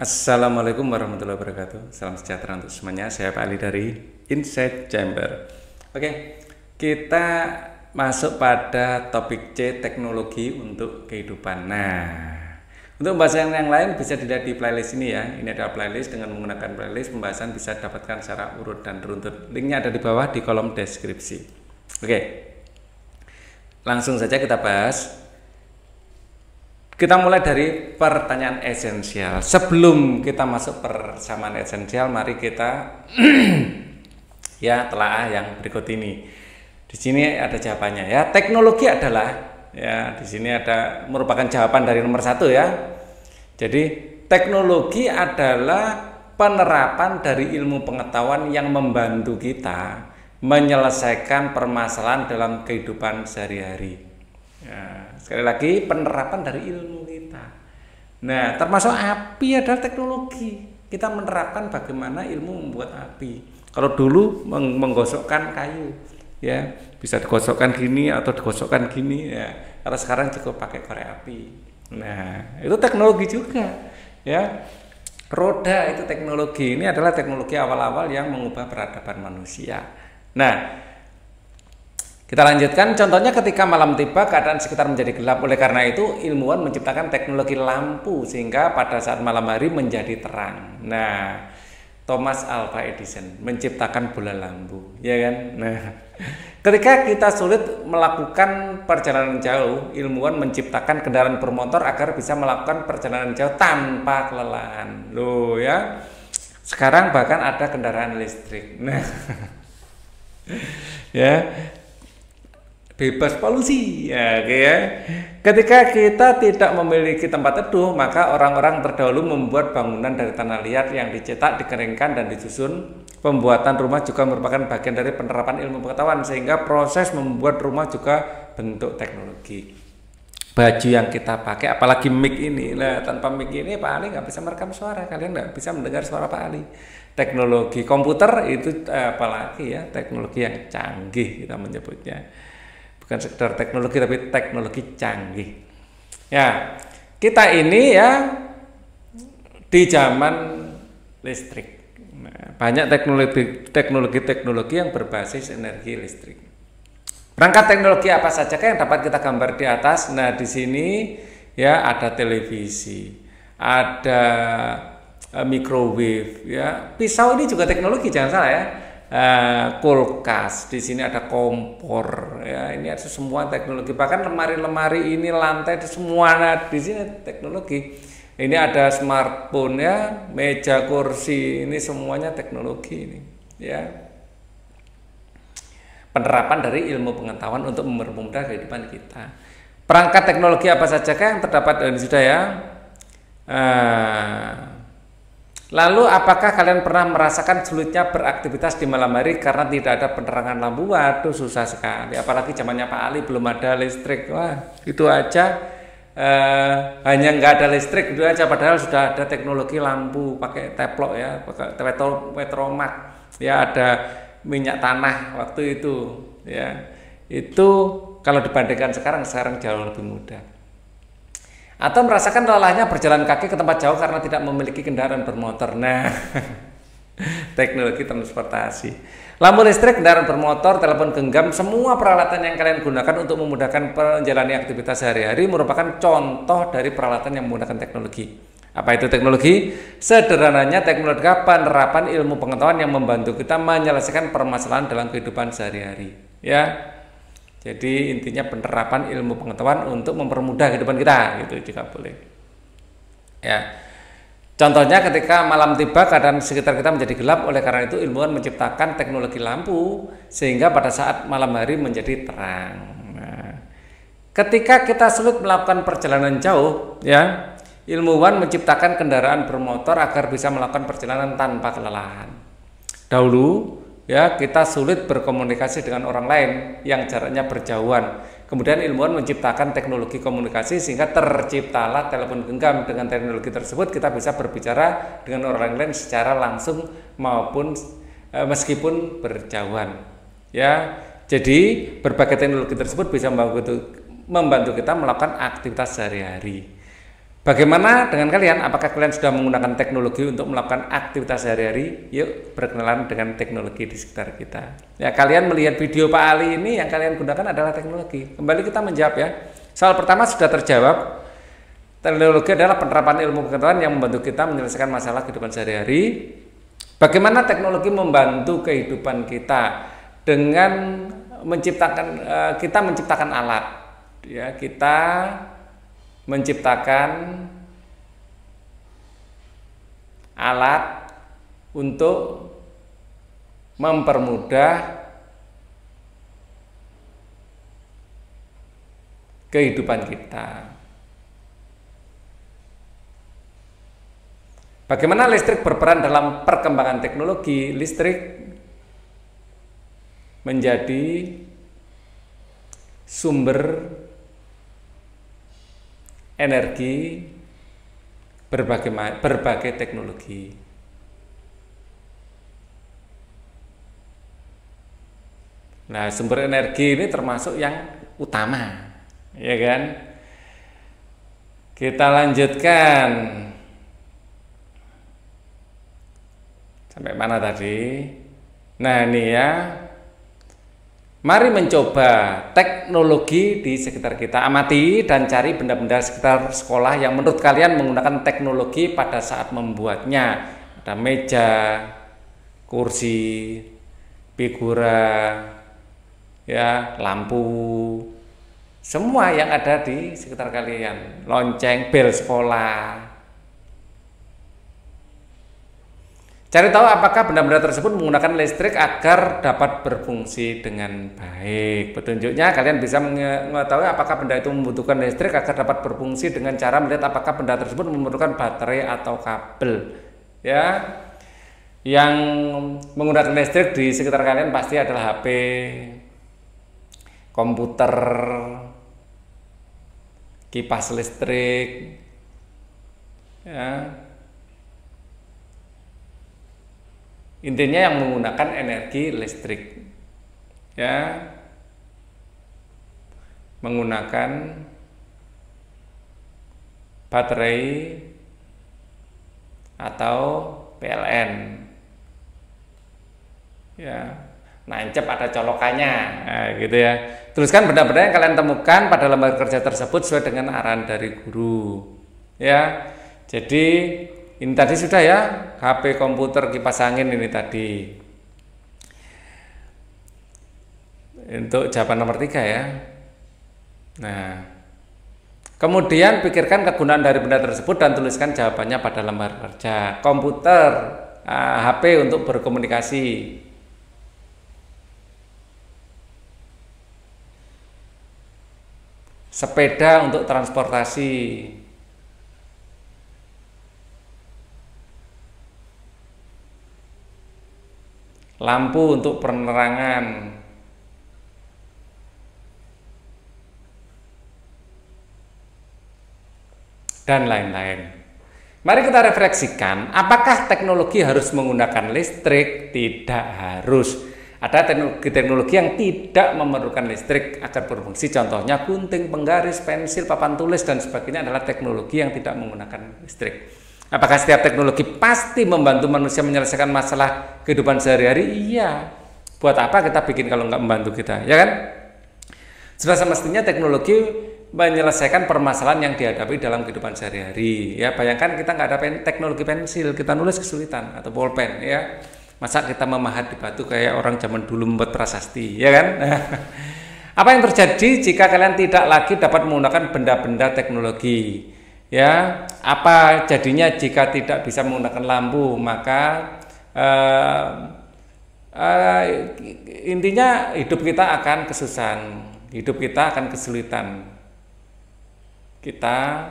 Assalamualaikum warahmatullahi wabarakatuh. Salam sejahtera untuk semuanya. Saya Pak Ali dari Insight Chamber. Oke, kita masuk pada topik C, teknologi untuk kehidupan. Nah, untuk pembahasan yang lain bisa dilihat di playlist ini ya. Ini adalah playlist, dengan menggunakan playlist pembahasan bisa dapatkan secara urut dan runtut. Linknya ada di bawah di kolom deskripsi. Oke, langsung saja kita bahas. Kita mulai dari pertanyaan esensial. Sebelum kita masuk persamaan esensial, mari kita ya telaah yang berikut ini. Di sini ada jawabannya ya. Teknologi adalah ya, di sini ada merupakan jawaban dari nomor 1 ya. Jadi teknologi adalah penerapan dari ilmu pengetahuan yang membantu kita menyelesaikan permasalahan dalam kehidupan sehari-hari. Ya, sekali lagi penerapan dari ilmu kita. Nah, termasuk api adalah teknologi. Kita menerapkan bagaimana ilmu membuat api. Kalau dulu menggosokkan kayu, ya bisa digosokkan gini atau digosokkan gini. Ya, kalau sekarang cukup pakai korek api. Nah, itu teknologi juga. Ya, roda itu teknologi. Ini adalah teknologi awal-awal yang mengubah peradaban manusia. Nah, kita lanjutkan, contohnya ketika malam tiba keadaan sekitar menjadi gelap. Oleh karena itu ilmuwan menciptakan teknologi lampu sehingga pada saat malam hari menjadi terang. Nah, Thomas Alva Edison menciptakan bola lampu, ya kan? Nah, ketika kita sulit melakukan perjalanan jauh, ilmuwan menciptakan kendaraan bermotor agar bisa melakukan perjalanan jauh tanpa kelelahan. Loh ya. Sekarang bahkan ada kendaraan listrik. Nah, ya. Bebas polusi ya, ketika kita tidak memiliki tempat teduh, maka orang-orang terdahulu membuat bangunan dari tanah liat yang dicetak, dikeringkan dan disusun. Pembuatan rumah juga merupakan bagian dari penerapan ilmu pengetahuan, sehingga proses membuat rumah juga bentuk teknologi. Baju yang kita pakai, apalagi mic ini, nah tanpa mic ini Pak Ali nggak bisa merekam suara, kalian nggak bisa mendengar suara Pak Ali. Teknologi komputer itu apalagi ya, teknologi yang canggih kita menyebutnya. Bukan sekedar teknologi tapi teknologi canggih. Ya, kita ini ya di zaman listrik. Nah, banyak teknologi yang berbasis energi listrik. Perangkat teknologi apa saja yang dapat kita gambar di atas? Nah, di sini ya ada televisi, ada microwave, ya. Pisau ini juga teknologi, jangan salah ya. Kulkas, di sini ada kompor, ya ini ada semua teknologi. Bahkan lemari-lemari ini, lantai itu semua di sini teknologi. Ini ada smartphone ya, meja kursi ini semuanya teknologi ini, ya. Penerapan dari ilmu pengetahuan untuk mempermudah kehidupan kita. Perangkat teknologi apa saja yang terdapat di sudah ya. Lalu apakah kalian pernah merasakan sulitnya beraktivitas di malam hari karena tidak ada penerangan lampu? Waduh, susah sekali. Apalagi zamannya Pak Ali belum ada listrik. Wah, itu aja hanya nggak ada listrik itu aja. Padahal sudah ada teknologi lampu pakai teplok ya, pakai petromak. Ya ada minyak tanah waktu itu. Ya itu kalau dibandingkan sekarang jauh lebih mudah. Atau merasakan lelahnya berjalan kaki ke tempat jauh karena tidak memiliki kendaraan bermotor. Nah, teknologi transportasi. Lampu listrik, kendaraan bermotor, telepon genggam, semua peralatan yang kalian gunakan untuk memudahkan menjalani aktivitas sehari-hari merupakan contoh dari peralatan yang menggunakan teknologi. Apa itu teknologi? Sederhananya teknologi penerapan ilmu pengetahuan yang membantu kita menyelesaikan permasalahan dalam kehidupan sehari-hari. Ya. Jadi intinya penerapan ilmu pengetahuan untuk mempermudah kehidupan kita, gitu jika boleh. Ya, contohnya ketika malam tiba keadaan sekitar kita menjadi gelap, oleh karena itu ilmuwan menciptakan teknologi lampu sehingga pada saat malam hari menjadi terang. Nah, ketika kita sulit melakukan perjalanan jauh, ya, ilmuwan menciptakan kendaraan bermotor agar bisa melakukan perjalanan tanpa kelelahan. Dahulu ya kita sulit berkomunikasi dengan orang lain yang jaraknya berjauhan. Kemudian ilmuwan menciptakan teknologi komunikasi sehingga terciptalah telepon genggam. Dengan teknologi tersebut kita bisa berbicara dengan orang lain secara langsung maupun meskipun berjauhan. Ya, jadi berbagai teknologi tersebut bisa membantu kita melakukan aktivitas sehari-hari. Bagaimana dengan kalian? Apakah kalian sudah menggunakan teknologi untuk melakukan aktivitas sehari-hari? Yuk berkenalan dengan teknologi di sekitar kita. Ya, kalian melihat video Pak Ali ini, yang kalian gunakan adalah teknologi. Kembali kita menjawab ya. Soal pertama sudah terjawab. Teknologi adalah penerapan ilmu pengetahuan yang membantu kita menyelesaikan masalah kehidupan sehari-hari. Bagaimana teknologi membantu kehidupan kita dengan kita menciptakan alat. Ya, kita menciptakan alat untuk mempermudah kehidupan kita. Bagaimana listrik berperan dalam perkembangan teknologi? Listrik menjadi sumber energi berbagai teknologi. Nah, sumber energi ini termasuk yang utama, ya kan? Kita lanjutkan. Sampai mana tadi? Nah, ini ya. Mari mencoba teknologi di sekitar kita. Amati dan cari benda-benda sekitar sekolah yang menurut kalian menggunakan teknologi pada saat membuatnya. Ada meja, kursi, figura, ya, lampu, semua yang ada di sekitar kalian. Lonceng, bel sekolah. Cari tahu apakah benda-benda tersebut menggunakan listrik agar dapat berfungsi dengan baik. Petunjuknya, kalian bisa mengetahui apakah benda itu membutuhkan listrik agar dapat berfungsi dengan cara melihat apakah benda tersebut memerlukan baterai atau kabel. Ya, yang menggunakan listrik di sekitar kalian pasti adalah HP, komputer, kipas listrik, ya. Intinya yang menggunakan energi listrik, ya, menggunakan baterai atau PLN, ya. Nancep ada colokannya, nah, gitu ya. Tuliskan benda-benda yang kalian temukan pada lembar kerja tersebut sesuai dengan arahan dari guru, ya. Jadi ini tadi sudah ya, HP, komputer, kipas angin ini tadi. Untuk jawaban nomor 3 ya. Nah, kemudian pikirkan kegunaan dari benda tersebut dan tuliskan jawabannya pada lembar kerja. Komputer, HP untuk berkomunikasi. Sepeda untuk transportasi. Lampu untuk penerangan. Dan lain-lain. Mari kita refleksikan, apakah teknologi harus menggunakan listrik? Tidak harus. Ada teknologi yang tidak memerlukan listrik agar berfungsi. Contohnya gunting, penggaris, pensil, papan tulis, dan sebagainya adalah teknologi yang tidak menggunakan listrik. Apakah setiap teknologi pasti membantu manusia menyelesaikan masalah kehidupan sehari-hari? Iya. Buat apa kita bikin kalau nggak membantu kita, ya kan? Sudah semestinya teknologi menyelesaikan permasalahan yang dihadapi dalam kehidupan sehari-hari. Ya, bayangkan kita nggak ada teknologi pensil, kita nulis kesulitan, atau bolpen, ya. Masa kita memahat di batu kayak orang zaman dulu membuat prasasti, ya kan? Apa yang terjadi jika kalian tidak lagi dapat menggunakan benda-benda teknologi? Ya, apa jadinya jika tidak bisa menggunakan lampu? Maka intinya hidup kita akan kesusahan, hidup kita akan kesulitan, kita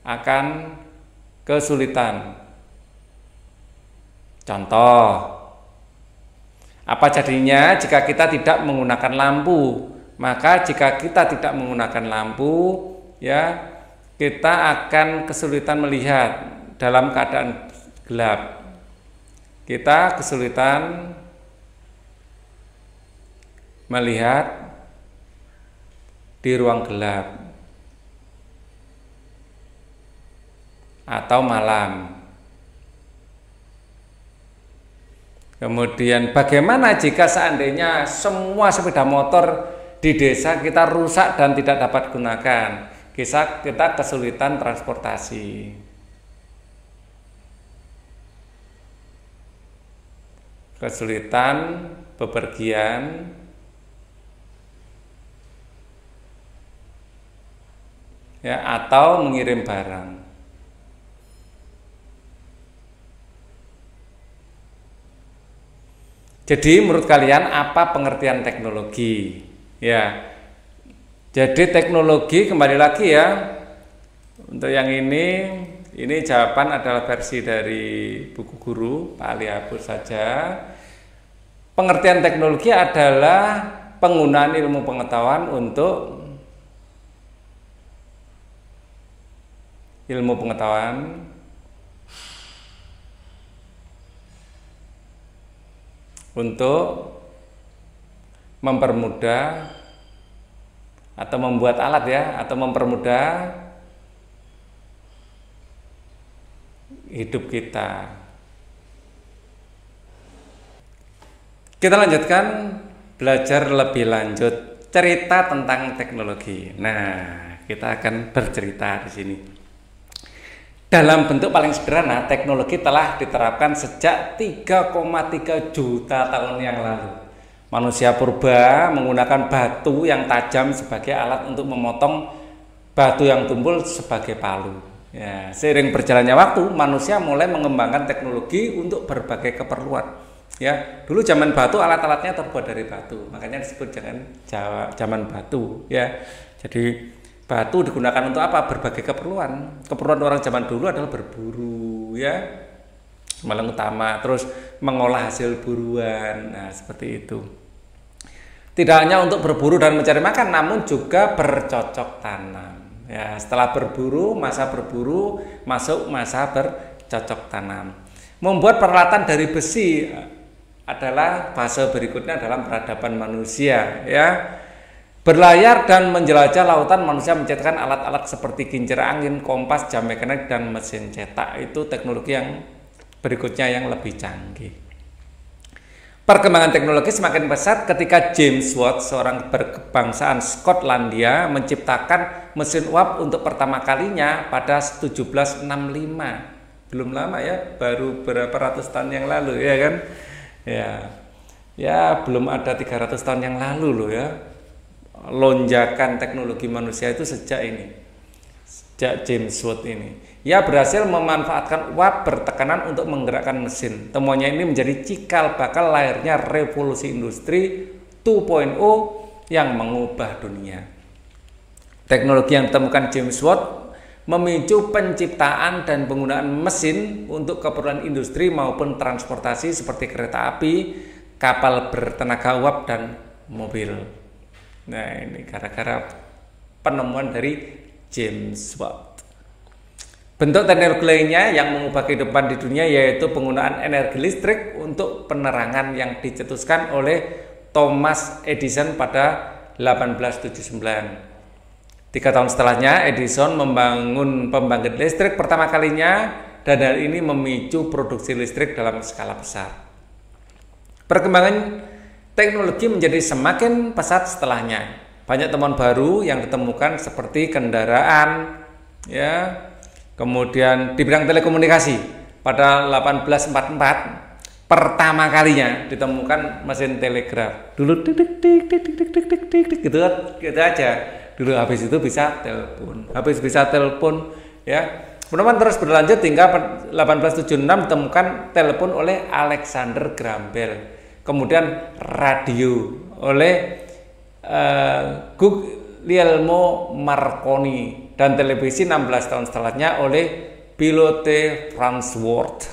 akan kesulitan. Contoh, apa jadinya jika kita tidak menggunakan lampu? Maka jika kita tidak menggunakan lampu, ya, kita akan kesulitan melihat dalam keadaan gelap. Kita kesulitan melihat di ruang gelap. atau malam. Kemudian bagaimana jika seandainya semua sepeda motor di desa kita rusak dan tidak dapat gunakan? Kita kesulitan transportasi. Kesulitan bepergian. Ya, atau mengirim barang. Jadi menurut kalian apa pengertian teknologi? Ya. Jadi teknologi kembali lagi ya. Untuk yang ini jawaban adalah versi dari buku guru Pak Ali Abur saja. Pengertian teknologi adalah penggunaan ilmu pengetahuan untuk mempermudah atau membuat alat ya, atau mempermudah hidup kita. Kita lanjutkan belajar lebih lanjut cerita tentang teknologi. Nah, kita akan bercerita di sini. Dalam bentuk paling sederhana, teknologi telah diterapkan sejak 3,3 juta tahun yang lalu. Manusia purba menggunakan batu yang tajam sebagai alat untuk memotong batu yang tumpul sebagai palu. Ya, seiring berjalannya waktu, manusia mulai mengembangkan teknologi untuk berbagai keperluan. Ya, dulu zaman batu alat-alatnya terbuat dari batu, makanya disebut zaman batu. Ya, jadi batu digunakan untuk apa? Berbagai keperluan. Keperluan orang zaman dulu adalah berburu, ya, paling utama. Terus mengolah hasil buruan. Nah, seperti itu. Tidak hanya untuk berburu dan mencari makan, namun juga bercocok tanam. Ya, setelah berburu masuk masa bercocok tanam. Membuat peralatan dari besi adalah fase berikutnya dalam peradaban manusia, ya. Berlayar dan menjelajah lautan, manusia menciptakan alat-alat seperti kincir angin, kompas, jam mekanik, dan mesin cetak. Itu teknologi yang berikutnya yang lebih canggih. Perkembangan teknologi semakin pesat ketika James Watt, seorang berkebangsaan Skotlandia, menciptakan mesin uap untuk pertama kalinya pada 1765. Belum lama ya, baru berapa ratus tahun yang lalu, ya kan? Ya, belum ada 300 tahun yang lalu loh ya. Lonjakan teknologi manusia itu sejak James Watt ini. Ia berhasil memanfaatkan uap bertekanan untuk menggerakkan mesin. Temuannya ini menjadi cikal bakal lahirnya revolusi industri 2.0 yang mengubah dunia. Teknologi yang ditemukan James Watt memicu penciptaan dan penggunaan mesin untuk keperluan industri maupun transportasi seperti kereta api, kapal bertenaga uap, dan mobil. Nah, ini gara-gara penemuan dari James Watt. Bentuk teknologi lainnya yang mengubah kehidupan di dunia yaitu penggunaan energi listrik untuk penerangan yang dicetuskan oleh Thomas Edison pada 1879. 3 tahun setelahnya, Edison membangun pembangkit listrik pertama kalinya, dan hal ini memicu produksi listrik dalam skala besar. Perkembangan teknologi menjadi semakin pesat setelahnya. Banyak temuan baru yang ditemukan seperti kendaraan, ya. Kemudian di bidang telekomunikasi pada 1844 pertama kalinya ditemukan mesin telegraf. Dulu gitu aja. Dulu habis itu bisa telepon, ya. Kemudian terus berlanjut hingga 1876 ditemukan telepon oleh Alexander Graham Bell. Kemudian radio oleh Guglielmo Marconi, dan televisi 16 tahun setelahnya oleh Pilote Farnsworth.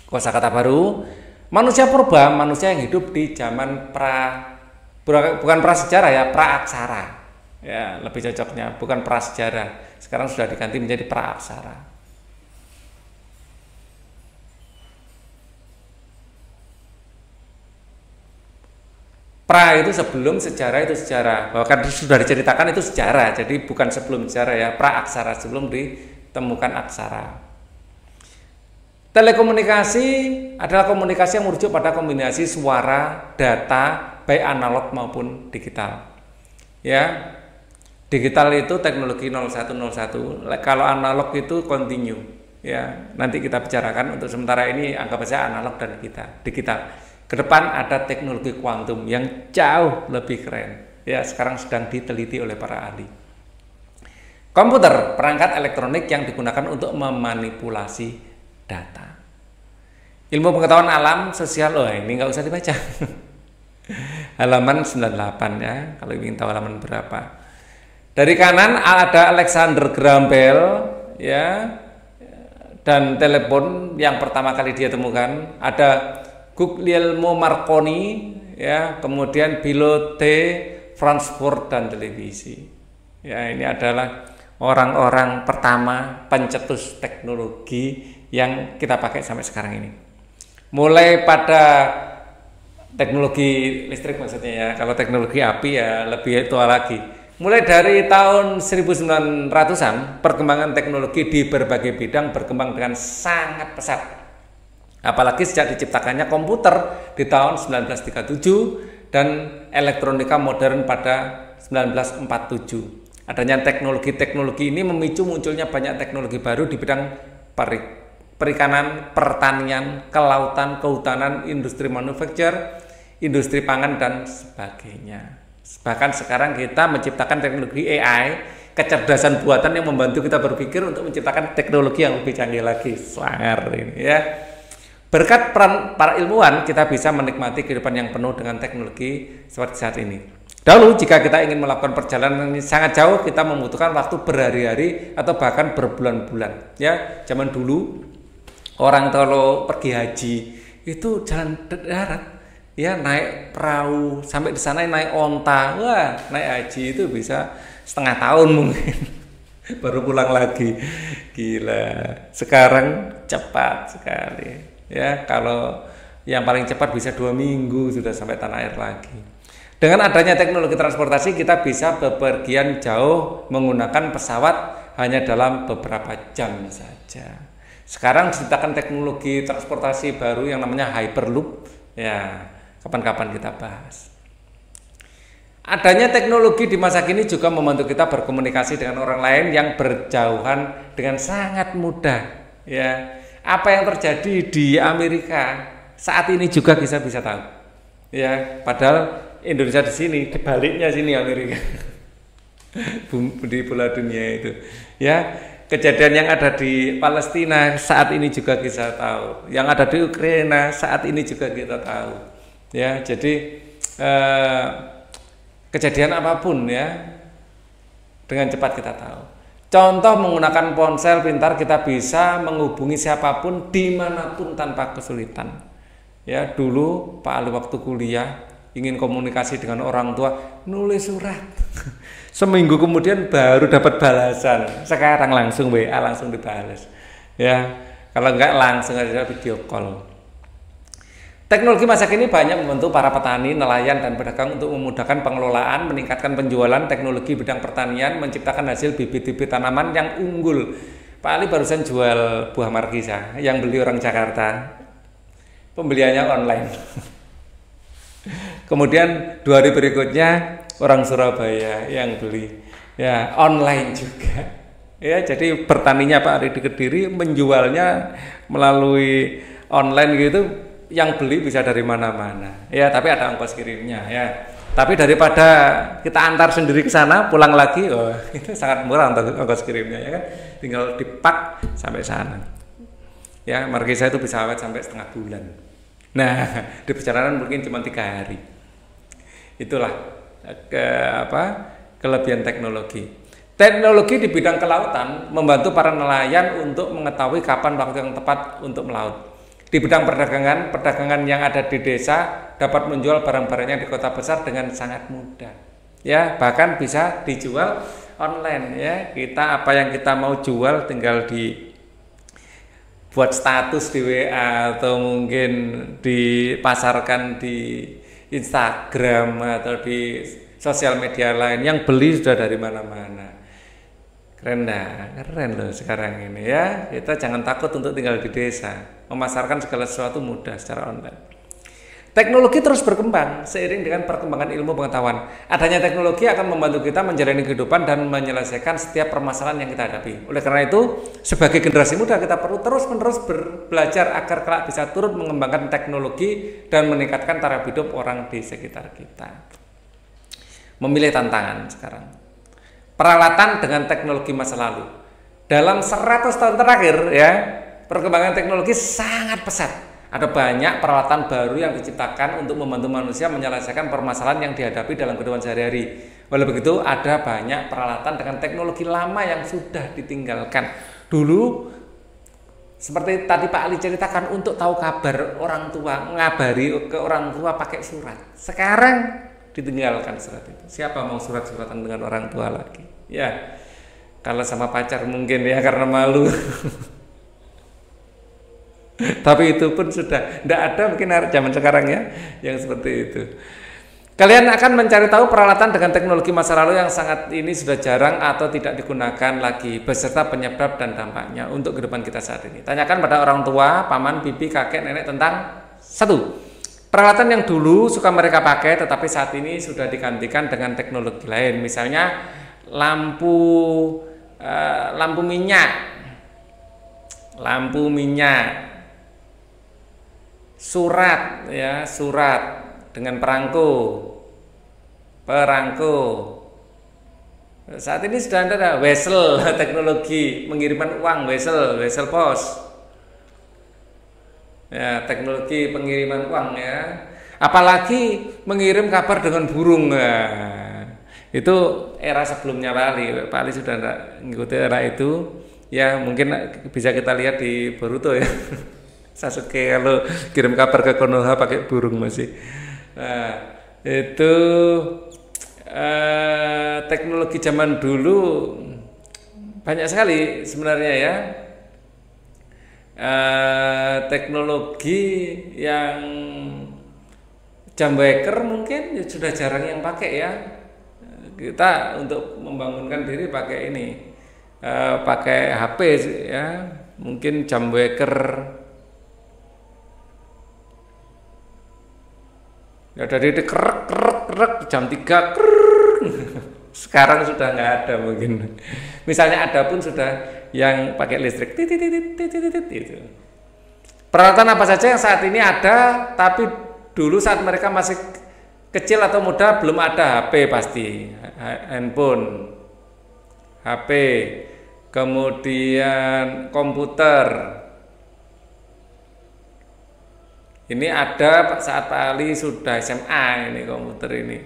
Kosakata baru, manusia purba, manusia yang hidup di zaman bukan prasejarah ya, praaksara. Ya, lebih cocoknya bukan prasejarah. Sekarang sudah diganti menjadi praaksara. Pra itu sebelum, sejarah itu sejarah. Bahkan sudah diceritakan itu sejarah. Jadi bukan sebelum sejarah ya, praaksara sebelum temukan aksara. Telekomunikasi adalah komunikasi yang merujuk pada kombinasi suara, data, baik analog maupun digital. Ya, digital itu teknologi 0101. Kalau analog itu continue. Ya, nanti kita bicarakan. Untuk sementara ini anggap saja analog dan digital. Ke depan ada teknologi kuantum yang jauh lebih keren. Ya, sekarang sedang diteliti oleh para ahli. Komputer, perangkat elektronik yang digunakan untuk memanipulasi data. Ilmu pengetahuan alam sosial, ini nggak usah dibaca. Halaman 98 ya, kalau ingin tahu halaman berapa. Dari kanan ada Alexander Graham Bell ya, dan telepon yang pertama kali dia temukan. Ada Guglielmo Marconi ya, kemudian pilot Frankfurt dan televisi. Ya, ini adalah orang-orang pertama pencetus teknologi yang kita pakai sampai sekarang ini. Mulai pada teknologi listrik maksudnya ya, kalau teknologi api ya lebih tua lagi. Mulai dari tahun 1900-an, perkembangan teknologi di berbagai bidang berkembang dengan sangat pesat. Apalagi sejak diciptakannya komputer di tahun 1937 dan elektronika modern pada 1947. Adanya teknologi-teknologi ini memicu munculnya banyak teknologi baru di bidang perikanan, pertanian, kelautan, kehutanan, industri manufaktur, industri pangan, dan sebagainya. Bahkan sekarang kita menciptakan teknologi AI, kecerdasan buatan yang membantu kita berpikir untuk menciptakan teknologi yang lebih canggih lagi. Sangar ini ya. Berkat peran para ilmuwan, kita bisa menikmati kehidupan yang penuh dengan teknologi seperti saat ini. Dahulu jika kita ingin melakukan perjalanan yang sangat jauh, kita membutuhkan waktu berhari-hari atau bahkan berbulan-bulan. Ya, zaman dulu orang kalau pergi haji itu jalan darat, ya naik perahu sampai di sana naik onta, wah naik haji itu bisa setengah tahun mungkin baru pulang lagi. Gila, sekarang cepat sekali. Ya, kalau yang paling cepat bisa 2 minggu sudah sampai tanah air lagi. Dengan adanya teknologi transportasi, kita bisa bepergian jauh menggunakan pesawat hanya dalam beberapa jam saja. Sekarang diciptakan teknologi transportasi baru yang namanya Hyperloop. Ya, kapan-kapan kita bahas. Adanya teknologi di masa kini juga membantu kita berkomunikasi dengan orang lain yang berjauhan dengan sangat mudah. Ya, apa yang terjadi di Amerika saat ini juga kita bisa tahu. Ya, padahal Indonesia di sini, dibaliknya sini Amerika. Di bola dunia itu. Ya, kejadian yang ada di Palestina saat ini juga kita tahu. Yang ada di Ukraina saat ini juga kita tahu. Ya, jadi kejadian apapun ya dengan cepat kita tahu. Contoh, menggunakan ponsel pintar kita bisa menghubungi siapapun dimanapun tanpa kesulitan. Ya, dulu Pak Ali waktu kuliah ingin komunikasi dengan orang tua, nulis surat. Seminggu kemudian baru dapat balasan. Sekarang langsung WA, langsung dibalas. Ya, kalau enggak langsung aja video call. Teknologi masa kini banyak membantu para petani, nelayan, dan pedagang untuk memudahkan pengelolaan, meningkatkan penjualan teknologi bidang pertanian, menciptakan hasil bibit-bibit tanaman yang unggul. Pak Ali barusan jual buah markisa, yang beli orang Jakarta, pembeliannya online. Kemudian 2 hari berikutnya orang Surabaya yang beli, ya online juga. Ya, jadi bertaninya Pak Ali di Kediri, menjualnya melalui online gitu. Yang beli bisa dari mana-mana, ya, tapi ada ongkos kirimnya, ya. Tapi daripada kita antar sendiri ke sana, pulang lagi, itu sangat murah untuk ongkos kirimnya, ya kan? Tinggal dipak sampai sana. Ya, markisa itu bisa awet sampai setengah bulan. Nah, di perjalanan mungkin cuma 3 hari. Itulah kelebihan teknologi. Teknologi di bidang kelautan membantu para nelayan untuk mengetahui kapan waktu yang tepat untuk melaut. Di bidang perdagangan yang ada di desa dapat menjual barang-barangnya di kota besar dengan sangat mudah. Ya, bahkan bisa dijual online ya. Kita apa yang kita mau jual tinggal buat status di WA atau mungkin dipasarkan di Instagram atau di sosial media lain, yang beli sudah dari mana-mana. Keren dah, keren loh sekarang ini ya. Kita jangan takut untuk tinggal di desa. Memasarkan segala sesuatu mudah secara online. Teknologi terus berkembang seiring dengan perkembangan ilmu pengetahuan. Adanya teknologi akan membantu kita menjalani kehidupan dan menyelesaikan setiap permasalahan yang kita hadapi. Oleh karena itu, sebagai generasi muda kita perlu terus-menerus belajar agar kelak bisa turut mengembangkan teknologi dan meningkatkan taraf hidup orang di sekitar kita. Memilih tantangan sekarang. Peralatan dengan teknologi masa lalu. Dalam 100 tahun terakhir ya, perkembangan teknologi sangat pesat. Ada banyak peralatan baru yang diciptakan untuk membantu manusia menyelesaikan permasalahan yang dihadapi dalam kehidupan sehari-hari. Walau begitu, ada banyak peralatan dengan teknologi lama yang sudah ditinggalkan. Dulu, seperti tadi Pak Ali ceritakan, untuk tahu kabar orang tua, ngabari ke orang tua pakai surat. Sekarang ditinggalkan surat itu. Siapa mau surat-suratan dengan orang tua lagi? Ya, kalau sama pacar mungkin ya karena malu. Tapi itu pun sudah tidak ada mungkin zaman sekarang ya yang seperti itu. Kalian akan mencari tahu peralatan dengan teknologi masa lalu yang sangat ini sudah jarang atau tidak digunakan lagi beserta penyebab dan dampaknya untuk kehidupan kita saat ini. Tanyakan pada orang tua, paman, bibi, kakek, nenek tentang satu, peralatan yang dulu suka mereka pakai tetapi saat ini sudah digantikan dengan teknologi lain. Misalnya lampu minyak, surat ya, surat dengan perangko. Saat ini sudah ada wesel, teknologi pengiriman uang, wesel pos. Ya, teknologi pengiriman uang ya. Apalagi mengirim kabar dengan burung. Nah, itu era sebelumnya Pak Ali sudah tidak mengikuti era itu. Ya, mungkin bisa kita lihat di Boruto ya. Sasuke kalau kirim kabar ke Konoha pakai burung masih. Nah, itu teknologi zaman dulu banyak sekali sebenarnya ya. Teknologi yang jam waker mungkin sudah jarang yang pakai ya. Kita untuk membangunkan diri pakai ini, pakai HP ya. Mungkin jam waker. Ya dari kerek jam 3 sekarang sudah nggak ada mungkin. Misalnya ada pun sudah yang pakai listrik itu. Peralatan apa saja yang saat ini ada tapi dulu saat mereka masih kecil atau muda belum ada? HP pasti, handphone, HP, kemudian komputer. Ini ada saat Pak Ali sudah SMA ini komputer ini.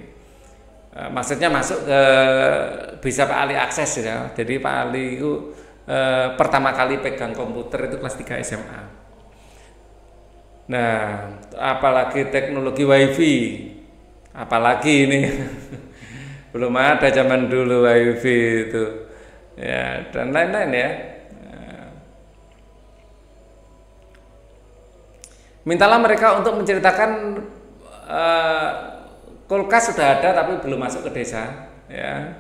Maksudnya masuk ke bisa Pak Ali akses ya. Jadi Pak Ali itu pertama kali pegang komputer itu kelas 3 SMA. Nah, apalagi teknologi WiFi. Apalagi ini. Belum ada zaman dulu WiFi itu. Ya, dan lain-lain ya. Mintalah mereka untuk menceritakan kulkas sudah ada tapi belum masuk ke desa ya.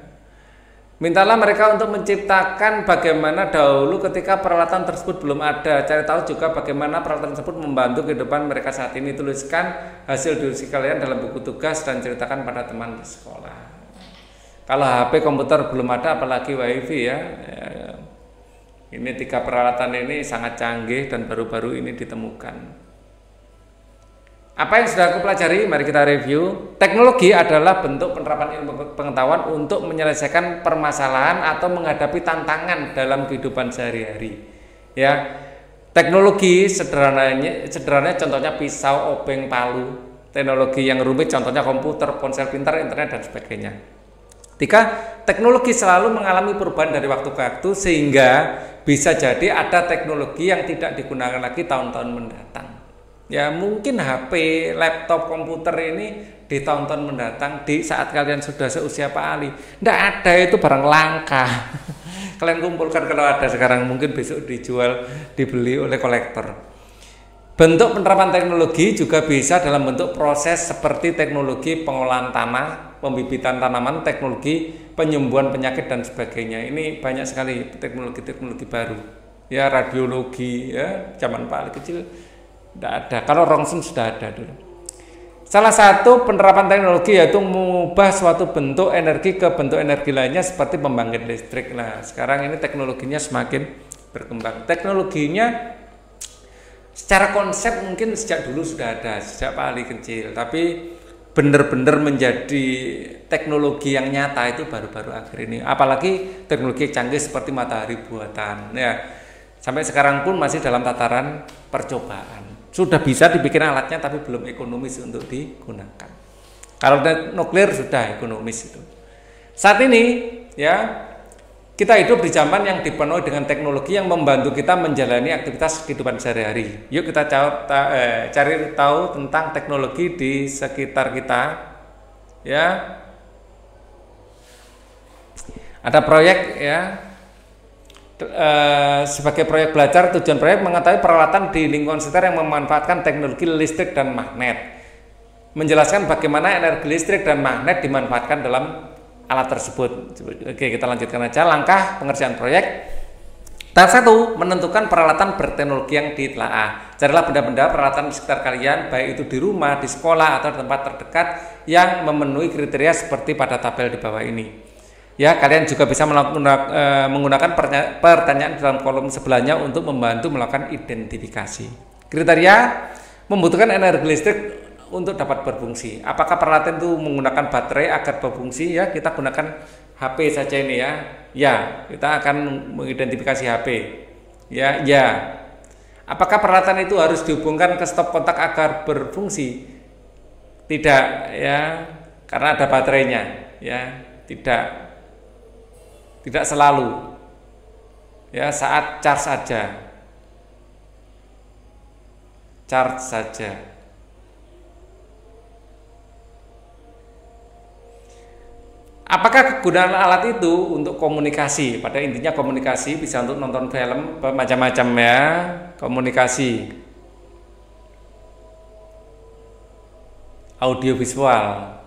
Mintalah mereka untuk menciptakan bagaimana dahulu ketika peralatan tersebut belum ada. Cari tahu juga bagaimana peralatan tersebut membantu kehidupan mereka saat ini. Tuliskan hasil diskusi kalian dalam buku tugas dan ceritakan pada teman di sekolah. Kalau HP komputer belum ada apalagi WiFi ya. Ini 3 peralatan ini sangat canggih dan baru-baru ini ditemukan. Apa yang sudah aku pelajari? Mari kita review. Teknologi adalah bentuk penerapan ilmu pengetahuan untuk menyelesaikan permasalahan atau menghadapi tantangan dalam kehidupan sehari-hari. Ya, teknologi sederhananya contohnya pisau, obeng, palu. Teknologi yang rumit contohnya komputer, ponsel pintar, internet dan sebagainya. 3. Teknologi selalu mengalami perubahan dari waktu ke waktu sehingga bisa jadi ada teknologi yang tidak digunakan lagi tahun-tahun mendatang. Ya mungkin HP, laptop, komputer ini di tahun-tahun mendatang di saat kalian sudah seusia Pak Ali tidak ada, itu barang langka. Kalian kumpulkan kalau ada sekarang, mungkin besok dijual, dibeli oleh kolektor. Bentuk penerapan teknologi juga bisa dalam bentuk proses seperti teknologi pengolahan tanah, pembibitan tanaman, teknologi penyembuhan penyakit dan sebagainya. Ini banyak sekali teknologi baru. Ya, radiologi ya, zaman paling kecil tidak ada. Kalau Rongsen sudah ada dulu. Salah satu penerapan teknologi yaitu mengubah suatu bentuk energi ke bentuk energi lainnya seperti pembangkit listrik. Nah, sekarang ini teknologinya semakin berkembang. Teknologinya secara konsep mungkin sejak dulu sudah ada, sejak paling kecil, tapi benar-benar menjadi teknologi yang nyata itu baru-baru akhir ini. Apalagi teknologi canggih seperti matahari buatan. Ya, sampai sekarang pun masih dalam tataran percobaan. Sudah bisa dibikin alatnya tapi belum ekonomis untuk digunakan. Kalau nuklir sudah ekonomis itu. Saat ini ya kita hidup di zaman yang dipenuhi dengan teknologi yang membantu kita menjalani aktivitas kehidupan sehari-hari. Yuk kita cari tahu tentang teknologi di sekitar kita. Ya. Ada proyek ya. Sebagai proyek belajar, tujuan proyek mengetahui peralatan di lingkungan sekitar yang memanfaatkan teknologi listrik dan magnet. Menjelaskan bagaimana energi listrik dan magnet dimanfaatkan dalam alat tersebut. Oke, kita lanjutkan aja. Langkah pengerjaan proyek. Tahap 1, menentukan peralatan berteknologi yang ditelaah. Carilah benda-benda peralatan di sekitar kalian, baik itu di rumah, di sekolah, atau di tempat terdekat yang memenuhi kriteria seperti pada tabel di bawah ini. Ya, kalian juga bisa menggunakan pertanyaan dalam kolom sebelahnya untuk membantu melakukan identifikasi. Kriteria membutuhkan energi listrik untuk dapat berfungsi. Apakah peralatan itu menggunakan baterai agar berfungsi? Ya, kita gunakan HP saja ini ya. Ya, kita akan mengidentifikasi HP. Ya, ya. Apakah peralatan itu harus dihubungkan ke stop kontak agar berfungsi? Tidak, ya, karena ada baterainya. Ya, tidak selalu. Ya, saat charge saja. Charge saja. Apakah kegunaan alat itu untuk komunikasi? Pada intinya komunikasi, bisa untuk nonton film, macam-macam ya, komunikasi. Audiovisual.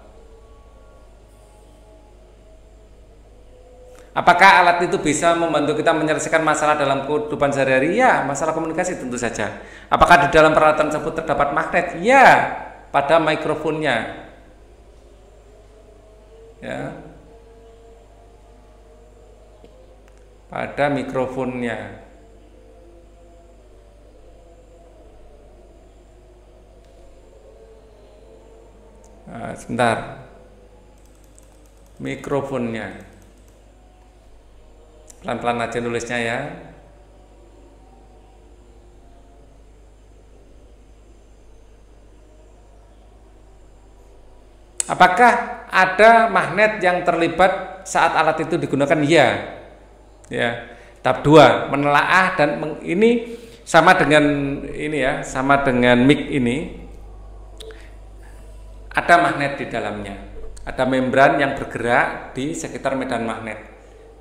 Apakah alat itu bisa membantu kita menyelesaikan masalah dalam kehidupan sehari-hari? Ya, masalah komunikasi tentu saja. Apakah di dalam peralatan tersebut terdapat magnet? Ya, pada mikrofonnya. Ya. Pada mikrofonnya. Nah, sebentar. Mikrofonnya. Pelan-pelan aja nulisnya ya. Apakah ada magnet yang terlibat saat alat itu digunakan? Ya. Ya. Tahap 2, menelaah dan ini sama dengan ini ya, sama dengan mic ini. Ada magnet di dalamnya. Ada membran yang bergerak di sekitar medan magnet.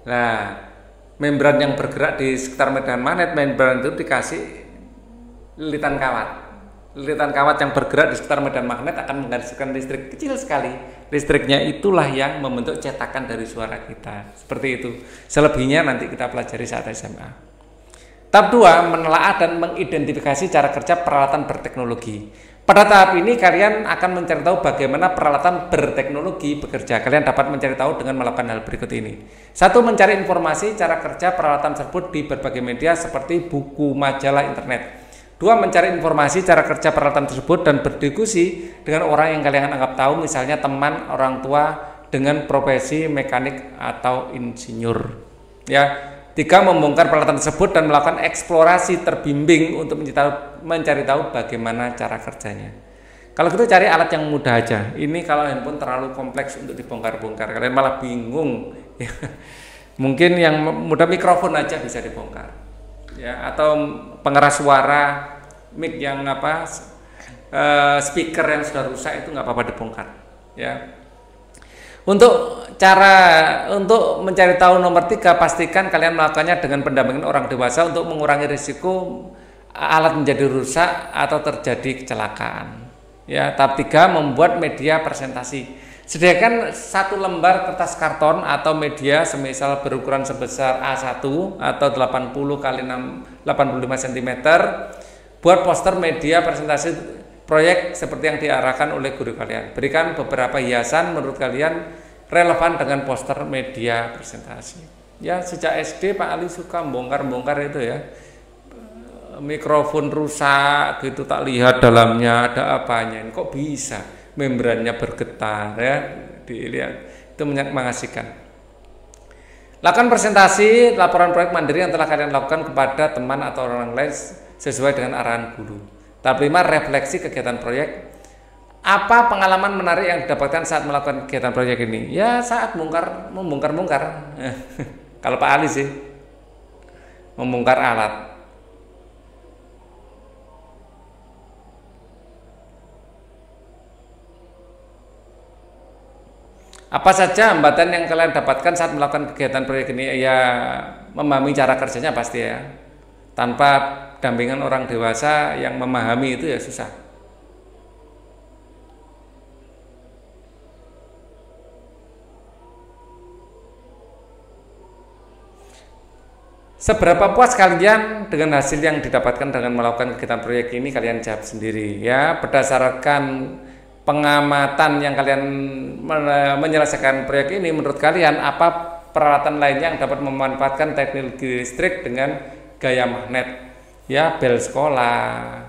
Nah, membran yang bergerak di sekitar medan magnet, membran itu dikasih lilitan kawat. Lilitan kawat yang bergerak di sekitar medan magnet akan menghasilkan listrik kecil sekali. Listriknya itulah yang membentuk cetakan dari suara kita. Seperti itu. Selebihnya nanti kita pelajari saat SMA. Tahap 2, menelaah dan mengidentifikasi cara kerja peralatan berteknologi. Pada tahap ini kalian akan mencari tahu bagaimana peralatan berteknologi bekerja. Kalian dapat mencari tahu dengan melakukan hal berikut ini. 1. Mencari informasi cara kerja peralatan tersebut di berbagai media seperti buku, majalah, internet. 2. Mencari informasi cara kerja peralatan tersebut dan berdiskusi dengan orang yang kalian anggap tahu, misalnya teman, orang tua dengan profesi mekanik atau insinyur. Ya. 3. Membongkar peralatan tersebut dan melakukan eksplorasi terbimbing untuk mencari tahu bagaimana cara kerjanya. Kalau gitu cari alat yang mudah aja. Ini kalau handphone terlalu kompleks untuk dibongkar-bongkar, kalian malah bingung. Mungkin yang mudah mikrofon aja bisa dibongkar. Ya, atau pengeras suara, mic yang speaker yang sudah rusak itu nggak apa-apa dibongkar. Ya. Untuk mencari tahu nomor 3, pastikan kalian melakukannya dengan pendampingan orang dewasa untuk mengurangi risiko alat menjadi rusak atau terjadi kecelakaan. Ya, tahap 3, membuat media presentasi. Sediakan 1 lembar kertas karton atau media semisal berukuran sebesar A1 atau 80 kali 85 cm buat poster media presentasi proyek seperti yang diarahkan oleh guru kalian. Berikan beberapa hiasan menurut kalian relevan dengan poster media presentasi. Ya, sejak SD Pak Ali suka bongkar-bongkar itu ya. Mikrofon rusak gitu, tak lihat dalamnya ada apanya. Kok bisa? Membrannya bergetar ya, dilihat itu mengasihkan. Lakukan presentasi laporan proyek mandiri yang telah kalian lakukan kepada teman atau orang lain sesuai dengan arahan guru. Tahap 5, refleksi kegiatan proyek. Apa pengalaman menarik yang didapatkan saat melakukan kegiatan proyek ini? Ya, saat membongkar-bongkar. Kalau Pak Ali sih membongkar alat. Apa saja hambatan yang kalian dapatkan saat melakukan kegiatan proyek ini? Ya, memahami cara kerjanya pasti ya. Tanpa dampingan orang dewasa yang memahami itu ya susah. Seberapa puas kalian dengan hasil yang didapatkan dengan melakukan kegiatan proyek ini? Kalian jawab sendiri ya, berdasarkan pengamatan yang kalian menyelesaikan proyek ini. Menurut kalian apa peralatan lainnya yang dapat memanfaatkan teknologi listrik dengan gaya magnet? Ya, bel sekolah,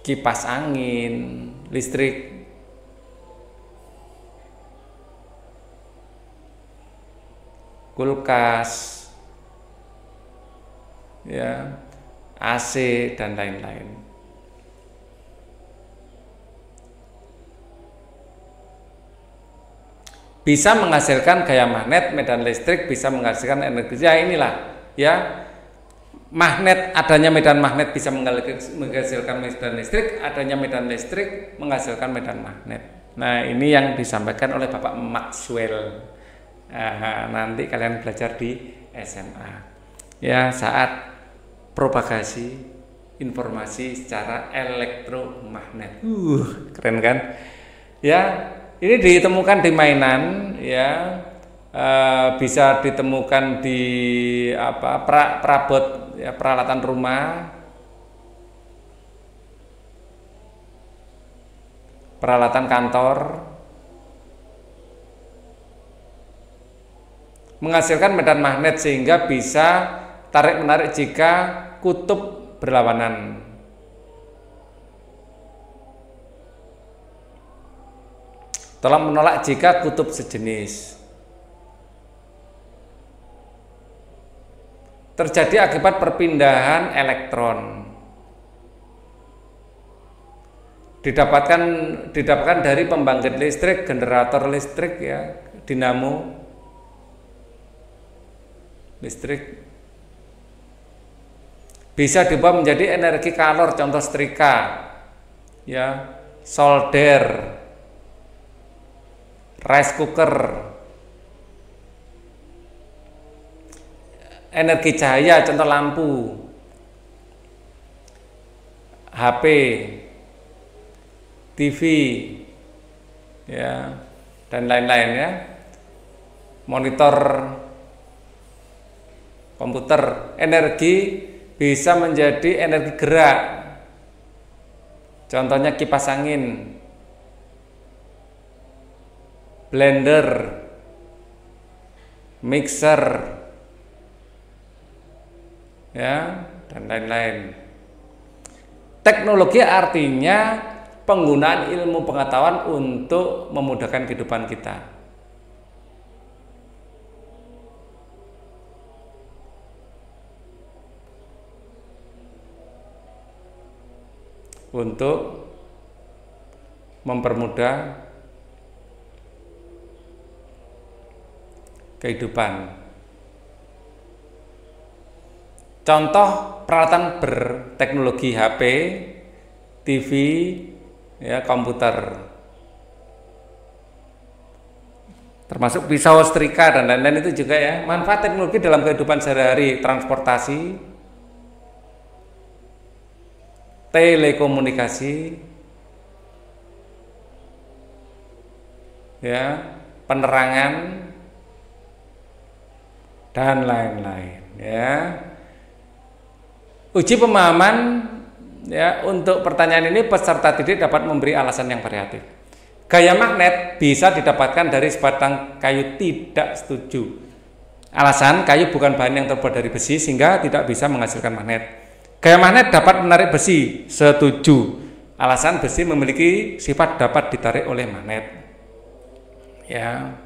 kipas angin listrik, kulkas, ya, AC dan lain-lain. Bisa menghasilkan gaya magnet, medan listrik bisa menghasilkan energi. Ya inilah ya, magnet, adanya medan magnet bisa menghasilkan medan listrik, adanya medan listrik menghasilkan medan magnet. Nah, ini yang disampaikan oleh Bapak Maxwell. Nanti kalian belajar di SMA ya, saat propagasi informasi secara elektromagnet. Keren kan ya. Ini ditemukan di mainan ya, bisa ditemukan di perabot ya, peralatan rumah, peralatan kantor, menghasilkan medan magnet sehingga bisa tarik menarik jika kutub berlawanan. Tolong menolak jika kutub sejenis. Terjadi akibat perpindahan elektron. Didapatkan dari pembangkit listrik, generator listrik ya, dinamo listrik. Bisa diubah menjadi energi kalor, contoh setrika ya, solder, rice cooker, energi cahaya, contoh lampu, HP, TV, ya, dan lain-lain ya, monitor komputer. Energi bisa menjadi energi gerak, contohnya kipas angin, blender, mixer, ya, dan lain-lain. Teknologi artinya penggunaan ilmu pengetahuan untuk memudahkan kehidupan kita. Untuk mempermudah kehidupan. Contoh peralatan berteknologi HP, TV, ya, komputer, termasuk pisau, setrika dan lain-lain itu juga ya. Manfaat teknologi dalam kehidupan sehari-hari, transportasi, telekomunikasi, ya, penerangan dan lain-lain, ya. Uji pemahaman, ya, untuk pertanyaan ini peserta didik dapat memberi alasan yang variatif. Gaya magnet bisa didapatkan dari sebatang kayu, tidak setuju. Alasan, kayu bukan bahan yang terbuat dari besi sehingga tidak bisa menghasilkan magnet. Gaya magnet dapat menarik besi, setuju. Alasan, besi memiliki sifat dapat ditarik oleh magnet. Ya.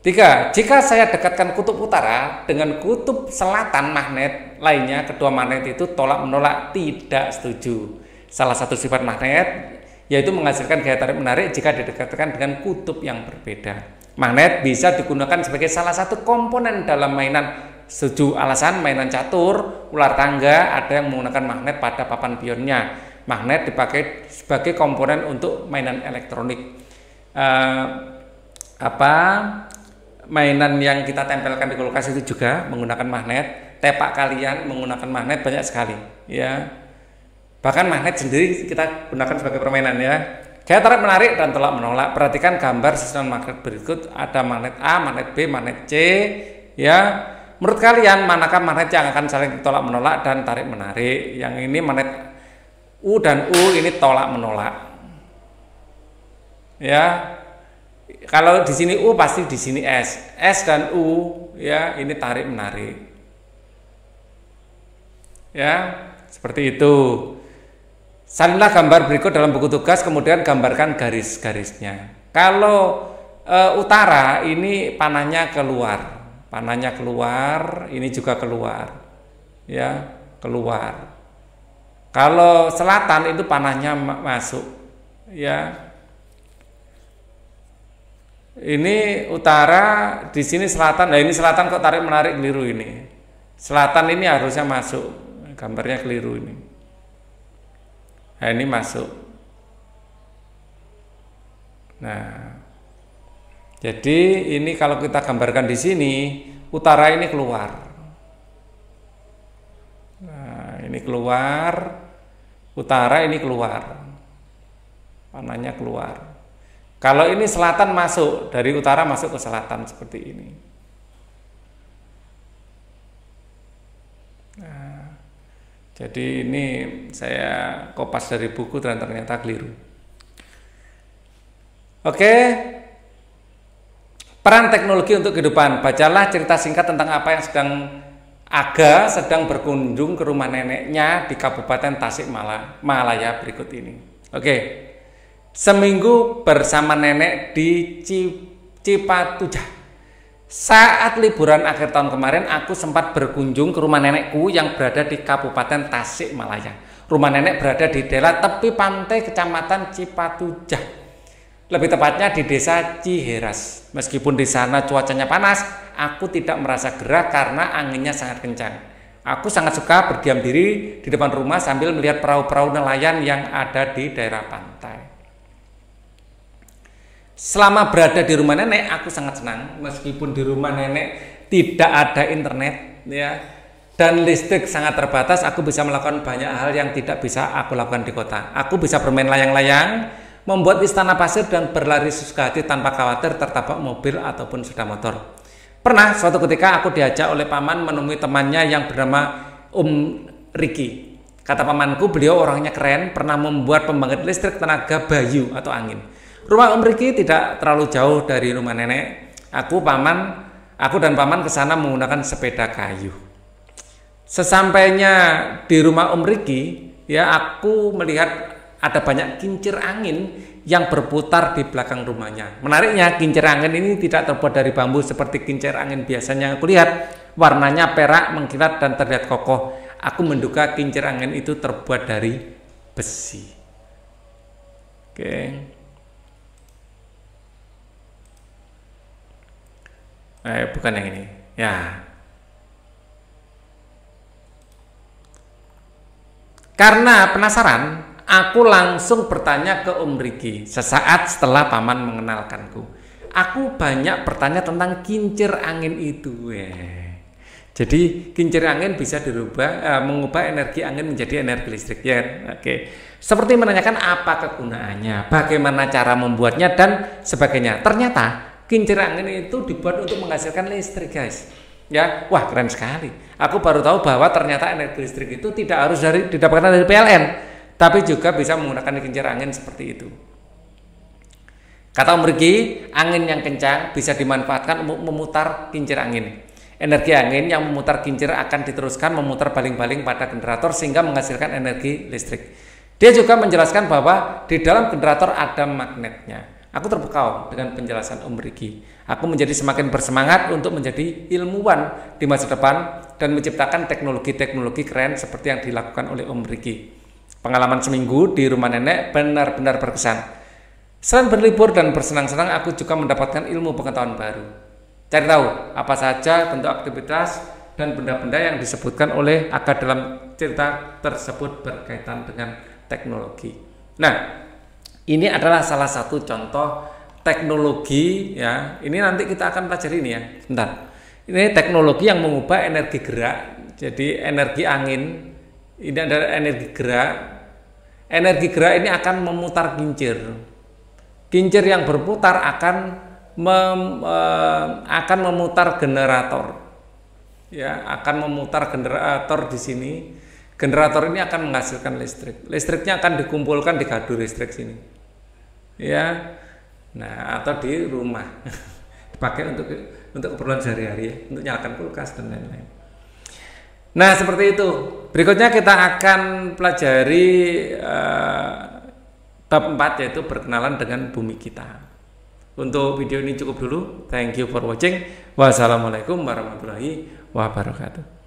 3. Jika saya dekatkan kutub utara dengan kutub selatan magnet lainnya, kedua magnet itu tolak menolak, tidak setuju. Salah satu sifat magnet yaitu menghasilkan gaya tarik menarik jika didekatkan dengan kutub yang berbeda. Magnet bisa digunakan sebagai salah satu komponen dalam mainan, setuju. Alasan, mainan catur, ular tangga ada yang menggunakan magnet pada papan pionnya. Magnet dipakai sebagai komponen untuk mainan elektronik. Mainan yang kita tempelkan di kulkas itu juga menggunakan magnet. Tepak kalian menggunakan magnet banyak sekali, ya. Bahkan magnet sendiri kita gunakan sebagai permainan, ya. Gaya tarik menarik dan tolak menolak. Perhatikan gambar susunan magnet berikut. Ada magnet A, magnet B, magnet C, ya. Menurut kalian manakah magnet yang akan saling tolak menolak dan tarik menarik? Yang ini magnet U dan U ini tolak menolak, ya. Kalau di sini U pasti di sini S dan U, ya, ini tarik menarik, ya, seperti itu. Salinlah gambar berikut dalam buku tugas, kemudian gambarkan garis-garisnya. Kalau utara ini panahnya keluar, ini juga keluar, ya, keluar. Kalau selatan itu panahnya masuk, ya. Ini utara, di sini selatan. Nah, ini selatan kok tarik menarik keliru ini. Selatan ini harusnya masuk, gambarnya keliru ini. Nah, ini masuk. Nah, jadi ini kalau kita gambarkan di sini, utara ini keluar. Nah, ini keluar, utara ini keluar, panahnya keluar. Kalau ini selatan masuk, dari utara masuk ke selatan seperti ini. Nah, jadi ini saya kopas dari buku dan ternyata keliru. Oke. Peran teknologi untuk kehidupan. Bacalah cerita singkat tentang apa yang Aga sedang berkunjung ke rumah neneknya di Kabupaten Tasikmalaya berikut ini. Oke. Seminggu bersama nenek di Cipatujah. Saat liburan akhir tahun kemarin, aku sempat berkunjung ke rumah nenekku yang berada di Kabupaten Tasikmalaya. Rumah nenek berada di daerah tepi pantai Kecamatan Cipatujah. Lebih tepatnya di Desa Ciheras. Meskipun di sana cuacanya panas, aku tidak merasa gerah karena anginnya sangat kencang. Aku sangat suka berdiam diri di depan rumah sambil melihat perahu-perahu nelayan yang ada di daerah pantai. Selama berada di rumah nenek, aku sangat senang. Meskipun di rumah nenek tidak ada internet, ya, dan listrik sangat terbatas, aku bisa melakukan banyak hal yang tidak bisa aku lakukan di kota. Aku bisa bermain layang-layang, membuat istana pasir, dan berlari sesuka hati tanpa khawatir tertabrak mobil ataupun sepeda motor. Pernah suatu ketika aku diajak oleh paman menemui temannya yang bernama Ricky. Kata pamanku, beliau orangnya keren, pernah membuat pembangkit listrik tenaga bayu atau angin. Rumah Ricky tidak terlalu jauh dari rumah nenek. Aku dan paman ke sana menggunakan sepeda kayu. Sesampainya di rumah Ricky, ya, aku melihat ada banyak kincir angin yang berputar di belakang rumahnya. Menariknya, kincir angin ini tidak terbuat dari bambu seperti kincir angin biasanya aku lihat. Warnanya perak, mengkilat, dan terlihat kokoh. Aku menduga kincir angin itu terbuat dari besi. Oke. Bukan yang ini, ya. Karena penasaran, aku langsung bertanya ke Ricky sesaat setelah paman mengenalkanku. Aku banyak bertanya tentang kincir angin itu. Jadi kincir angin bisa dirubah, mengubah energi angin menjadi energi listrik ya. Oke. Seperti menanyakan apa kegunaannya, bagaimana cara membuatnya dan sebagainya. Ternyata kincir angin itu dibuat untuk menghasilkan listrik, guys. Ya, wah keren sekali. Aku baru tahu bahwa ternyata energi listrik itu tidak harus didapatkan dari PLN, tapi juga bisa menggunakan kincir angin seperti itu. Kata Om Riki, angin yang kencang bisa dimanfaatkan untuk memutar kincir angin. Energi angin yang memutar kincir akan diteruskan memutar baling-baling pada generator sehingga menghasilkan energi listrik. Dia juga menjelaskan bahwa di dalam generator ada magnetnya. Aku terpukau dengan penjelasan Om Riki. Aku menjadi semakin bersemangat untuk menjadi ilmuwan di masa depan dan menciptakan teknologi-teknologi keren seperti yang dilakukan oleh Om Riki. Pengalaman seminggu di rumah nenek benar-benar berkesan. Selain berlibur dan bersenang-senang, aku juga mendapatkan ilmu pengetahuan baru. Cari tahu apa saja bentuk aktivitas dan benda-benda yang disebutkan oleh Aga dalam cerita tersebut berkaitan dengan teknologi. Nah, ini adalah salah satu contoh teknologi ya. Ini nanti kita akan pelajari ini ya. Bentar. Ini teknologi yang mengubah energi gerak. Jadi energi angin ini adalah energi gerak. Energi gerak ini akan memutar kincir. Kincir yang berputar akan memutar generator. Ya, akan memutar generator di sini. Generator ini akan menghasilkan listrik. Listriknya akan dikumpulkan di gardu listrik sini. Ya. Nah, atau di rumah. Dipakai untuk keperluan sehari-hari ya, untuk nyalakan kulkas dan lain-lain. Nah, seperti itu. Berikutnya kita akan pelajari bab 4 yaitu berkenalan dengan bumi kita. Untuk video ini cukup dulu. Thank you for watching. Wassalamualaikum warahmatullahi wabarakatuh.